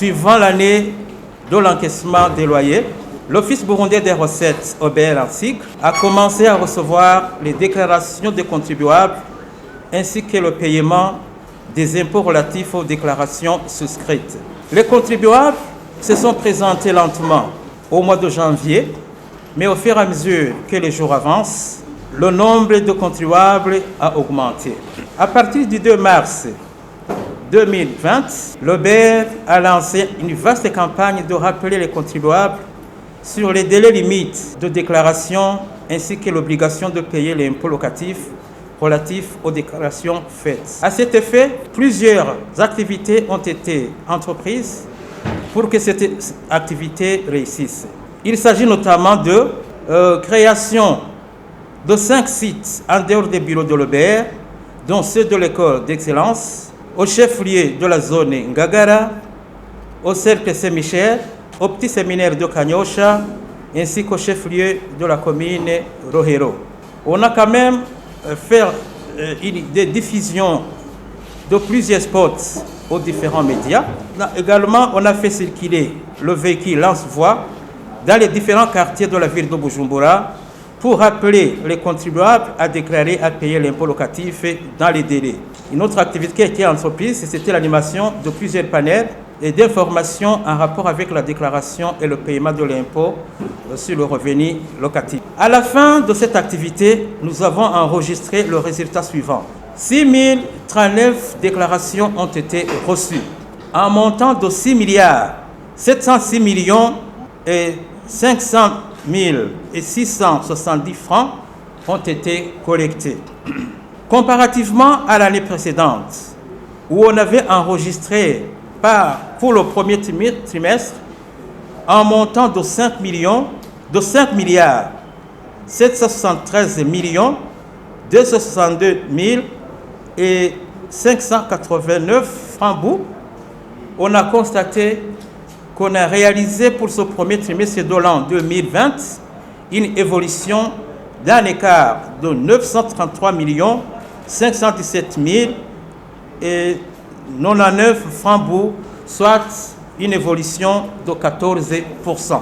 suivant l'année de l'encaissement des loyers, l'Office burundais des recettes, OBR-ANSIC, a commencé à recevoir les déclarations des contribuables ainsi que le paiement des impôts relatifs aux déclarations souscrites. Les contribuables se sont présentés lentement au mois de janvier, mais au fur et à mesure que les jours avancent, le nombre de contribuables a augmenté. À partir du 2 mars 2020, l'OBR a lancé une vaste campagne de rappeler les contribuables sur les délais limites de déclaration ainsi que l'obligation de payer l'impôt locatif relatif aux déclarations faites. À cet effet, plusieurs activités ont été entreprises pour que cette activité réussisse. Il s'agit notamment de création de 5 sites en dehors des bureaux de l'OBR, dont ceux de l'école d'excellence, au chef-lieu de la zone Ngagara, au cercle Saint-Michel, au petit séminaire de Kanyosha, ainsi qu'au chef-lieu de la commune Rohero. On a quand même fait des diffusions de plusieurs spots aux différents médias. Également, on a fait circuler le véhicule lance-voix dans les différents quartiers de la ville de Bujumbura pour rappeler les contribuables à déclarer, à payer l'impôt locatif dans les délais. Une autre activité qui a été entreprise, c'était l'animation de plusieurs panels et d'informations en rapport avec la déclaration et le paiement de l'impôt sur le revenu locatif. À la fin de cette activité, nous avons enregistré le résultat suivant. 6 039 déclarations ont été reçues, en montant de 6 milliards 706 millions et 500 670 francs ont été collectés. Comparativement à l'année précédente, où on avait enregistré pour le premier trimestre un montant de 5 milliards 773 millions 262 000 et 589 francs bout, on a constaté qu'on a réalisé pour ce premier trimestre de l'an 2020 une évolution d'un écart de 933 517 000 et 99 francs bout, soit une évolution de 14%.